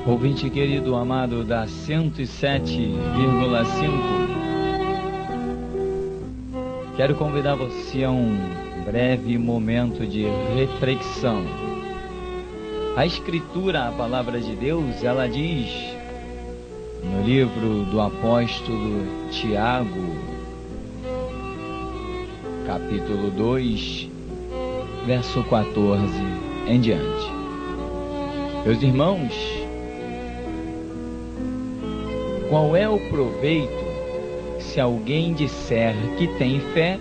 Ouvinte querido amado da 107,5, quero convidar você a um breve momento de reflexão. A Escritura, a Palavra de Deus, ela diz no livro do apóstolo Tiago, capítulo 2, verso 14 em diante. Meus irmãos, qual é o proveito se alguém disser que tem fé,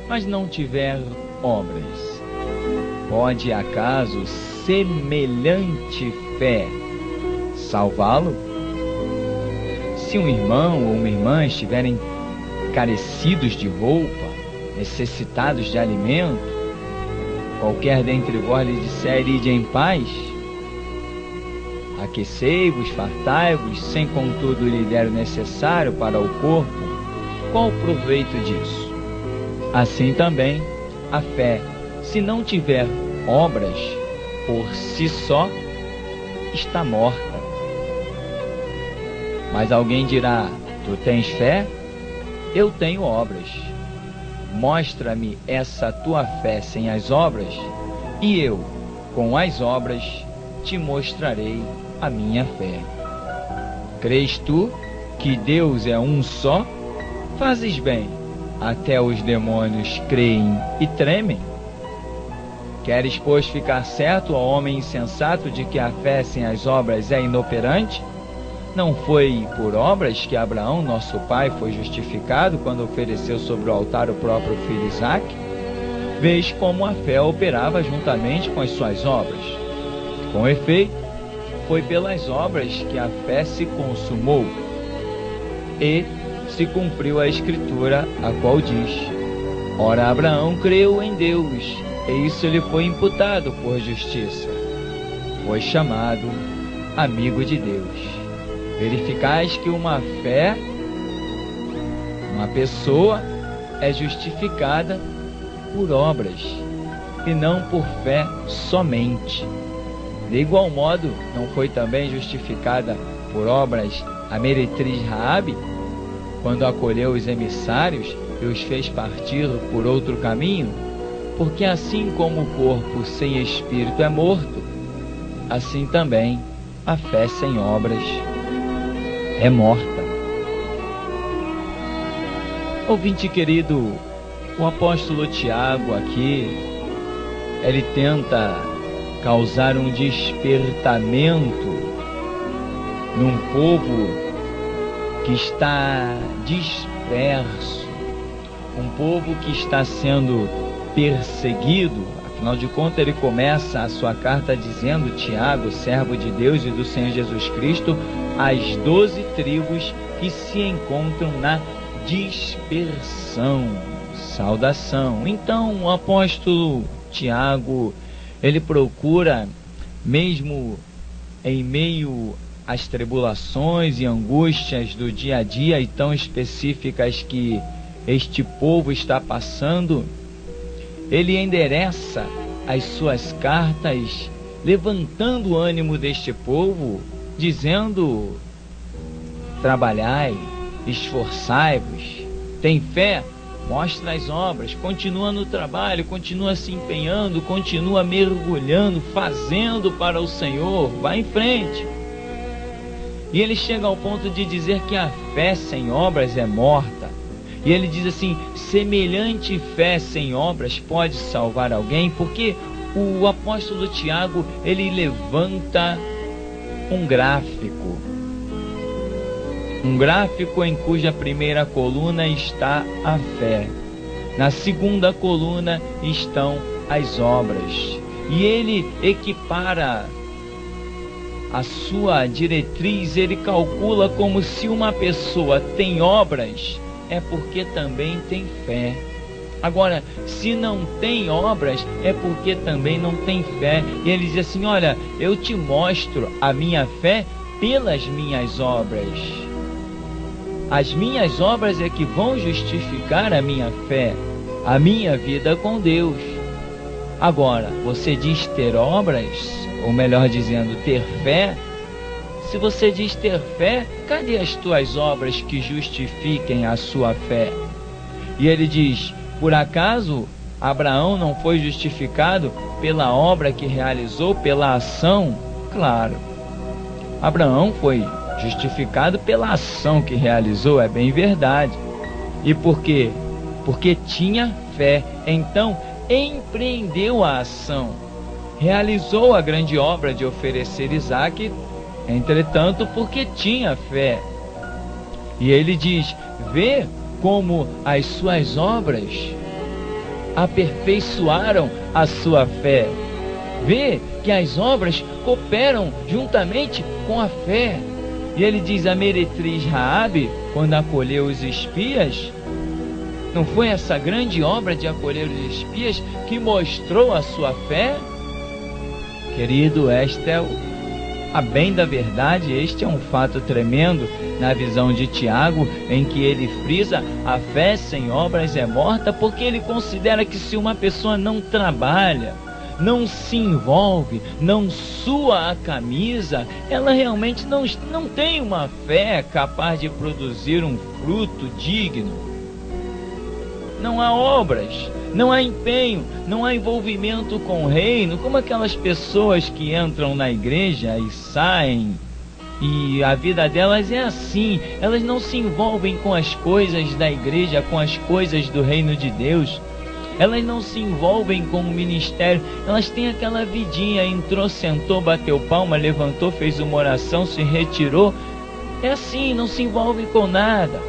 mas não tiver obras? Pode acaso semelhante fé salvá-lo? Se um irmão ou uma irmã estiverem carecidos de roupa, necessitados de alimento, qualquer dentre vós lhe disser: ide em paz, aquecei-vos, fartai-vos, sem contudo lhe der o necessário para o corpo, qual o proveito disso? Assim também a fé, se não tiver obras, por si só está morta. Mas alguém dirá: tu tens fé? Eu tenho obras. Mostra-me essa tua fé sem as obras, e eu, com as obras, te mostrarei a minha fé. Crês tu que Deus é um só? Fazes bem, até os demônios creem e tremem. Queres, pois, ficar certo, ó homem insensato, de que a fé sem as obras é inoperante? Não foi por obras que Abraão, nosso pai, foi justificado quando ofereceu sobre o altar o próprio filho Isaque? Vês como a fé operava juntamente com as suas obras. Com efeito, foi pelas obras que a fé se consumou e se cumpriu a Escritura, a qual diz: ora, Abraão creu em Deus, e isso lhe foi imputado por justiça. Foi chamado amigo de Deus. Verificais que uma pessoa é justificada por obras, e não por fé somente. De igual modo, não foi também justificada por obras a meretriz Raabe, quando acolheu os emissários e os fez partir por outro caminho? Porque assim como o corpo sem espírito é morto, assim também a fé sem obras é morta. Ouvinte querido, o apóstolo Tiago aqui, ele tenta causar um despertamento num povo que está disperso, um povo que está sendo perseguido. Afinal de contas, ele começa a sua carta dizendo: Tiago, servo de Deus e do Senhor Jesus Cristo, as 12 tribos que se encontram na dispersão. Saudação. Então, o apóstolo Tiago, ele procura, mesmo em meio às tribulações e angústias do dia a dia e tão específicas que este povo está passando, ele endereça as suas cartas, levantando o ânimo deste povo, dizendo: trabalhai, esforçai-vos, tem fé, mostra as obras, continua no trabalho, continua se empenhando, continua mergulhando, fazendo para o Senhor, vai em frente. E ele chega ao ponto de dizer que a fé sem obras é morta. E ele diz assim: semelhante fé sem obras pode salvar alguém? Porque o apóstolo Tiago, ele levanta um gráfico em cuja primeira coluna está a fé, na segunda coluna estão as obras, e ele equipara a sua diretriz, ele calcula como se uma pessoa tem obras, é porque também tem fé. Agora, se não tem obras, é porque também não tem fé. E ele diz assim: olha, eu te mostro a minha fé pelas minhas obras. As minhas obras é que vão justificar a minha fé, a minha vida com Deus. Agora, você diz ter obras, ou melhor dizendo, ter fé, se você diz ter fé, cadê as tuas obras que justifiquem a sua fé? E ele diz: por acaso Abraão não foi justificado pela obra que realizou, pela ação? Claro, Abraão foi justificado pela ação que realizou, é bem verdade. E por quê? Porque tinha fé. Então empreendeu a ação, realizou a grande obra de oferecer Isaque, entretanto, porque tinha fé. E ele diz: vê como as suas obras aperfeiçoaram a sua fé. Vê que as obras cooperam juntamente com a fé. E ele diz: a meretriz Raabe, quando acolheu os espias, não foi essa grande obra de acolher os espias que mostrou a sua fé? Querido, esta é a bem da verdade, este é um fato tremendo na visão de Tiago, em que ele frisa: a fé sem obras é morta, porque ele considera que se uma pessoa não trabalha, não se envolve, não sua a camisa, ela realmente não tem uma fé capaz de produzir um fruto digno. Não há obras, não há empenho, não há envolvimento com o reino, como aquelas pessoas que entram na igreja e saem, e a vida delas é assim, elas não se envolvem com as coisas da igreja, com as coisas do reino de Deus, elas não se envolvem com o ministério, elas têm aquela vidinha: entrou, sentou, bateu palma, levantou, fez uma oração, se retirou, é assim, não se envolve com nada.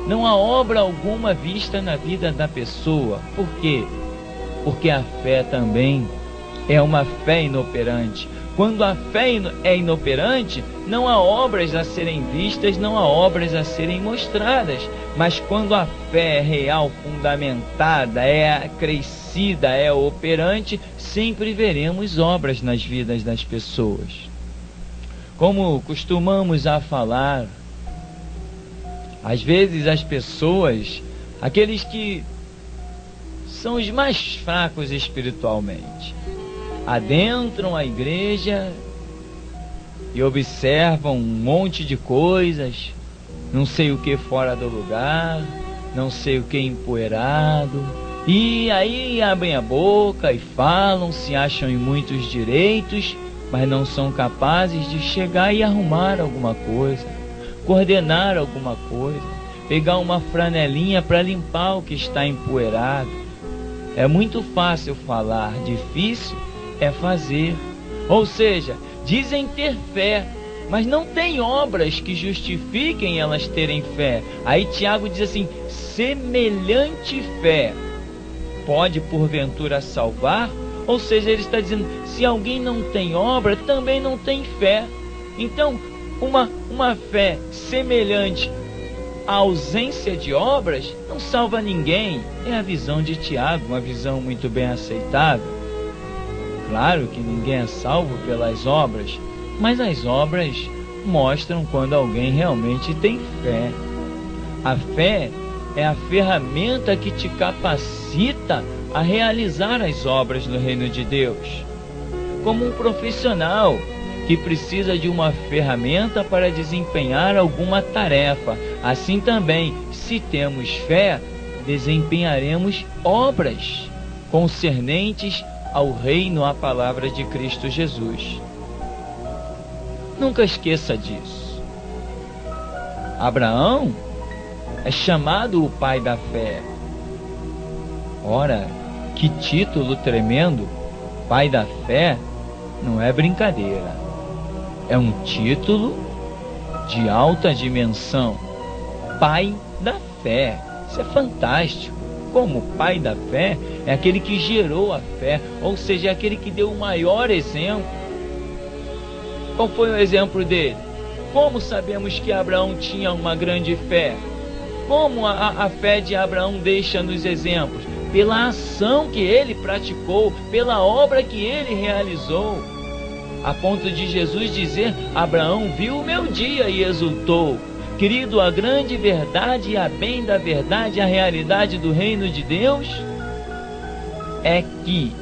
Não há obra alguma vista na vida da pessoa. Por quê? Porque a fé também é uma fé inoperante. Quando a fé é inoperante, não há obras a serem vistas, não há obras a serem mostradas. Mas quando a fé é real, fundamentada, é crescida, é operante, sempre veremos obras nas vidas das pessoas. Como costumamos a falar, às vezes as pessoas, aqueles que são os mais fracos espiritualmente, adentram a igreja e observam um monte de coisas, não sei o que fora do lugar, não sei o que empoeirado, e aí abrem a boca e falam, se acham em muitos direitos, mas não são capazes de chegar e arrumar alguma coisa, coordenar alguma coisa, pegar uma franelinha para limpar o que está empoeirado. É muito fácil falar, difícil é fazer. Ou seja, dizem ter fé, mas não tem obras que justifiquem elas terem fé. Aí Tiago diz assim: semelhante fé pode porventura salvar? Ou seja, ele está dizendo: se alguém não tem obra, também não tem fé. Então, uma fé semelhante à ausência de obras não salva ninguém. É a visão de Tiago, uma visão muito bem aceitável. Claro que ninguém é salvo pelas obras, mas as obras mostram quando alguém realmente tem fé. A fé é a ferramenta que te capacita a realizar as obras no reino de Deus. Como um profissional que precisa de uma ferramenta para desempenhar alguma tarefa, assim também, se temos fé, desempenharemos obras concernentes ao reino, à palavra de Cristo Jesus. Nunca esqueça disso. Abraão é chamado o pai da fé. Ora, que título tremendo! Pai da fé não é brincadeira. É um título de alta dimensão. Pai da fé. Isso é fantástico. Como pai da fé é aquele que gerou a fé, ou seja, é aquele que deu o maior exemplo. Qual foi o exemplo dele? Como sabemos que Abraão tinha uma grande fé? Como a fé de Abraão deixa nos exemplos? Pela ação que ele praticou, pela obra que ele realizou. A ponto de Jesus dizer: Abraão viu o meu dia e exultou. Querido, a grande verdade e a bem da verdade, a realidade do reino de Deus é que,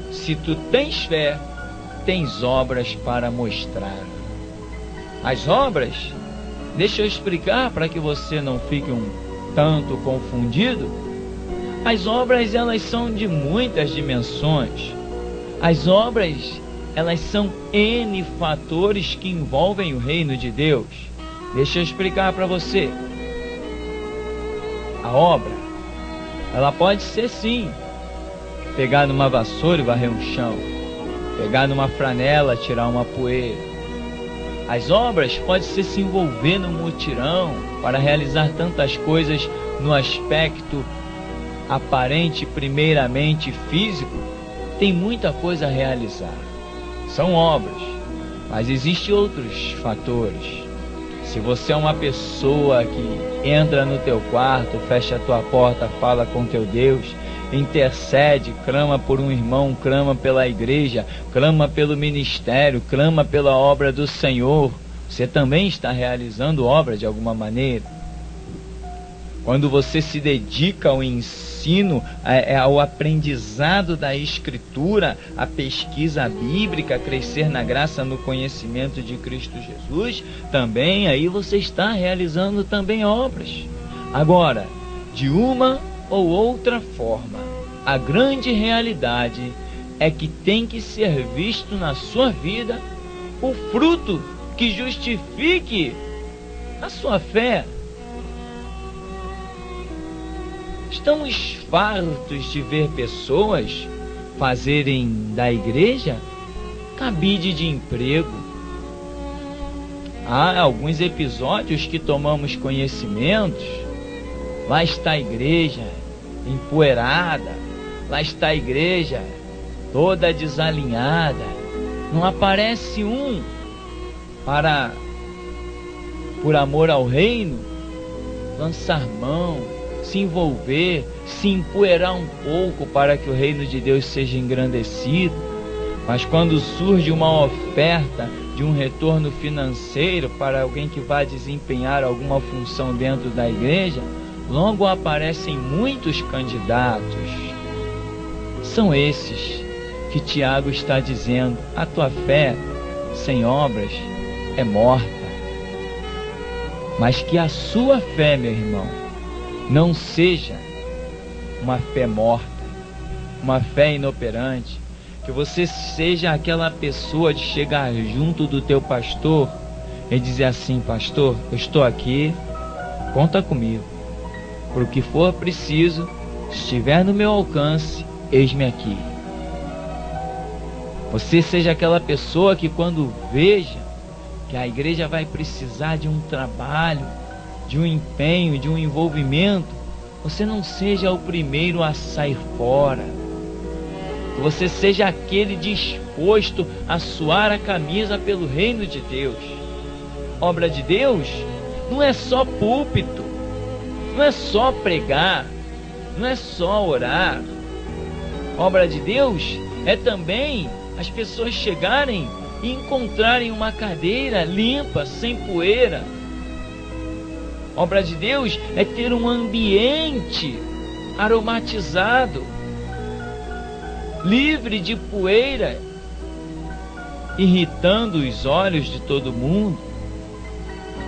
se tu tens fé, tens obras para mostrar. As obras, deixa eu explicar para que você não fique um tanto confundido. As obras, elas são de muitas dimensões. As obras, elas são N fatores que envolvem o reino de Deus. Deixa eu explicar para você. A obra, ela pode ser sim, pegar numa vassoura e varrer um chão, pegar numa franela, tirar uma poeira. As obras podem ser se envolver no mutirão para realizar tantas coisas no aspecto aparente, primeiramente físico. Tem muita coisa a realizar. São obras, mas existem outros fatores. Se você é uma pessoa que entra no teu quarto, fecha a tua porta, fala com teu Deus, intercede, clama por um irmão, clama pela igreja, clama pelo ministério, clama pela obra do Senhor, você também está realizando obra de alguma maneira. Quando você se dedica ao ensino, ao aprendizado da Escritura, à pesquisa bíblica, a crescer na graça, no conhecimento de Cristo Jesus, também aí você está realizando também obras. Agora, de uma ou outra forma, a grande realidade é que tem que ser visto na sua vida o fruto que justifique a sua fé. Estamos fartos de ver pessoas fazerem da igreja cabide de emprego. Há alguns episódios que tomamos conhecimentos. Lá está a igreja empoeirada, lá está a igreja toda desalinhada. Não aparece um para, por amor ao reino, lançar mão, se envolver, se empoeirar um pouco para que o reino de Deus seja engrandecido. Mas quando surge uma oferta de um retorno financeiro para alguém que vai desempenhar alguma função dentro da igreja, logo aparecem muitos candidatos. São esses que Tiago está dizendo: a tua fé sem obras é morta. Mas que a sua fé, meu irmão, não seja uma fé morta, uma fé inoperante. Que você seja aquela pessoa de chegar junto do teu pastor e dizer assim: pastor, eu estou aqui, conta comigo, por o que for preciso, se estiver no meu alcance, eis-me aqui. Você seja aquela pessoa que, quando veja que a igreja vai precisar de um trabalho, de um empenho, de um envolvimento, você não seja o primeiro a sair fora. Que você seja aquele disposto a suar a camisa pelo reino de Deus. Obra de Deus não é só púlpito, não é só pregar, não é só orar. Obra de Deus é também as pessoas chegarem e encontrarem uma cadeira limpa, sem poeira. Obra de Deus é ter um ambiente aromatizado, livre de poeira, irritando os olhos de todo mundo.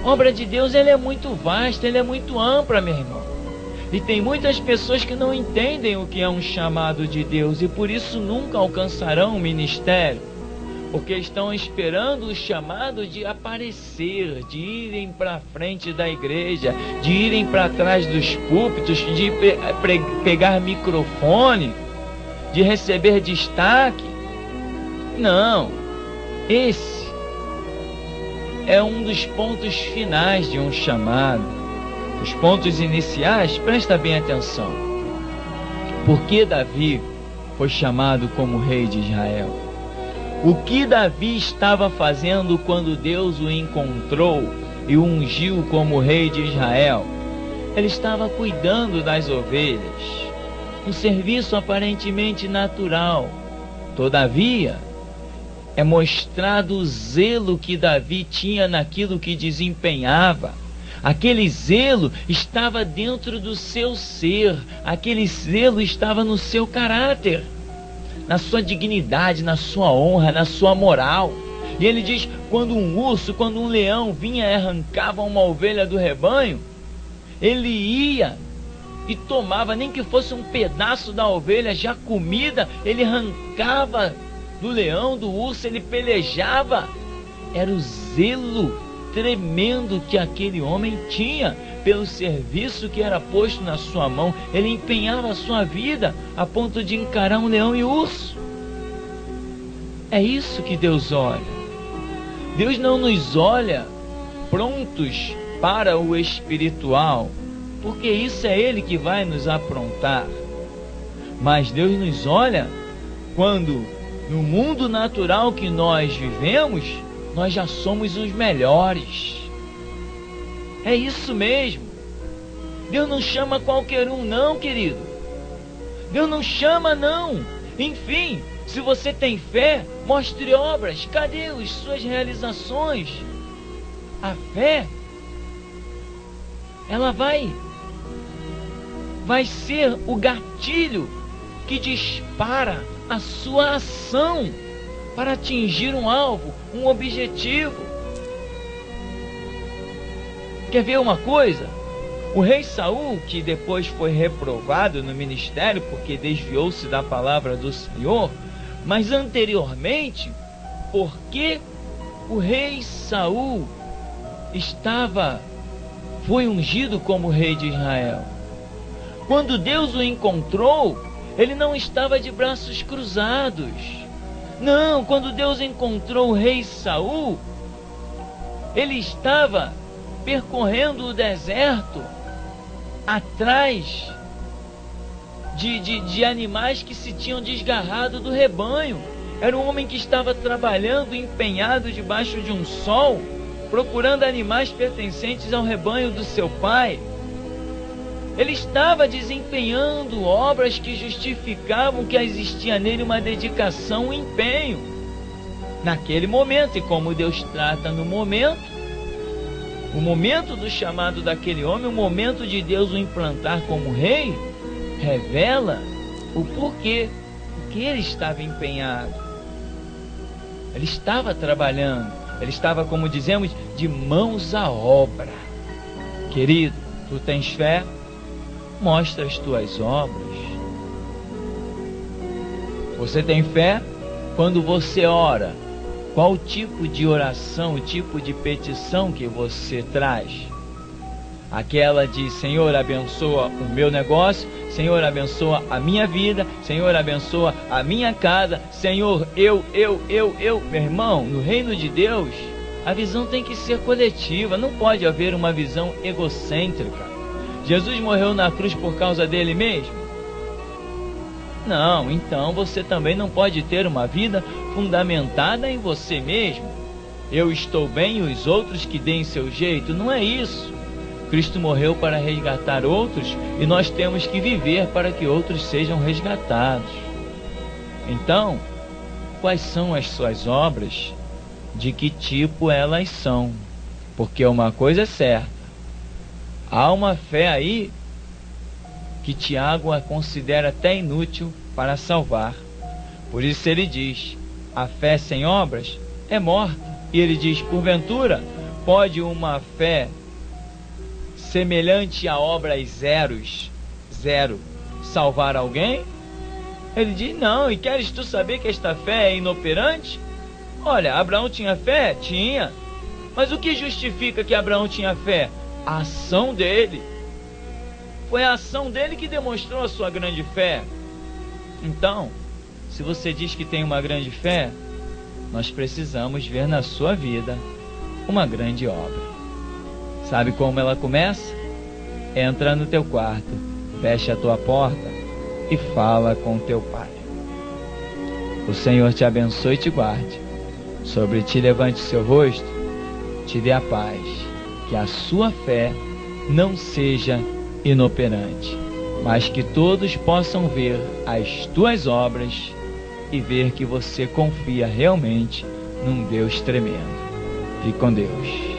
Obra de Deus, ela é muito vasta, ela é muito ampla, meu irmão. E tem muitas pessoas que não entendem o que é um chamado de Deus e por isso nunca alcançarão o ministério, porque estão esperando o chamado de aparecer, de irem para frente da igreja, de irem para trás dos púlpitos, de pegar microfone, de receber destaque. Não, esse é um dos pontos finais de um chamado. Os pontos iniciais, presta bem atenção. Por que Davi foi chamado como rei de Israel? O que Davi estava fazendo quando Deus o encontrou e o ungiu como rei de Israel? Ele estava cuidando das ovelhas, um serviço aparentemente natural. Todavia, é mostrado o zelo que Davi tinha naquilo que desempenhava. Aquele zelo estava dentro do seu ser, aquele zelo estava no seu caráter, na sua dignidade, na sua honra, na sua moral. E ele diz, quando um urso, quando um leão vinha e arrancava uma ovelha do rebanho, ele ia e tomava, nem que fosse um pedaço da ovelha já comida, ele arrancava do leão, do urso, ele pelejava. Era o zelo tremendo que aquele homem tinha pelo serviço que era posto na sua mão. Ele empenhava a sua vida a ponto de encarar um leão e urso. É isso que Deus olha. Deus não nos olha prontos para o espiritual, porque isso é Ele que vai nos aprontar. Mas Deus nos olha quando, no mundo natural que nós vivemos, nós já somos os melhores. É isso mesmo. Deus não chama qualquer um não, querido. Deus não chama não. Enfim, se você tem fé, mostre obras. Cadê as suas realizações? A fé, ela vai ser o gatilho que dispara a sua ação para atingir um alvo, um objetivo. Quer ver uma coisa? O rei Saul, que depois foi reprovado no ministério porque desviou-se da palavra do Senhor, mas anteriormente, porque o rei Saul foi ungido como rei de Israel. Quando Deus o encontrou, ele não estava de braços cruzados. Não, quando Deus encontrou o rei Saul, ele estava percorrendo o deserto atrás de animais que se tinham desgarrado do rebanho. Era um homem que estava trabalhando, empenhado debaixo de um sol, procurando animais pertencentes ao rebanho do seu pai. Ele estava desempenhando obras que justificavam que existia nele uma dedicação, um empenho naquele momento. E como Deus trata no momento, o momento do chamado daquele homem, o momento de Deus o implantar como rei, revela o porquê. Porque ele estava empenhado, ele estava trabalhando, ele estava, como dizemos, de mãos à obra. Querido, tu tens fé? Mostra as tuas obras. Você tem fé? Quando você ora, qual o tipo de oração, o tipo de petição que você traz? Aquela de Senhor, abençoa o meu negócio, Senhor, abençoa a minha vida, Senhor, abençoa a minha casa, Senhor, eu. Meu irmão, no reino de Deus, a visão tem que ser coletiva, não pode haver uma visão egocêntrica. Jesus morreu na cruz por causa dele mesmo? Não, então você também não pode ter uma vida fundamentada em você mesmo. Eu estou bem e os outros que deem seu jeito. Não é isso. Cristo morreu para resgatar outros e nós temos que viver para que outros sejam resgatados. Então, quais são as suas obras? De que tipo elas são? Porque uma coisa é certa. Há uma fé aí que Tiago a considera até inútil para salvar. Por isso ele diz, a fé sem obras é morta. E ele diz, porventura, pode uma fé semelhante a obras zero, salvar alguém? Ele diz, não, e queres tu saber que esta fé é inoperante? Olha, Abraão tinha fé? Tinha. Mas o que justifica que Abraão tinha fé? A ação dele. Foi a ação dele que demonstrou a sua grande fé. Então, se você diz que tem uma grande fé, nós precisamos ver na sua vida uma grande obra. Sabe como ela começa? Entra no teu quarto, fecha a tua porta e fala com teu pai. O Senhor te abençoe e te guarde. Sobre ti levante seu rosto, te dê a paz. Que a sua fé não seja inoperante, mas que todos possam ver as tuas obras e ver que você confia realmente num Deus tremendo. Fique com Deus.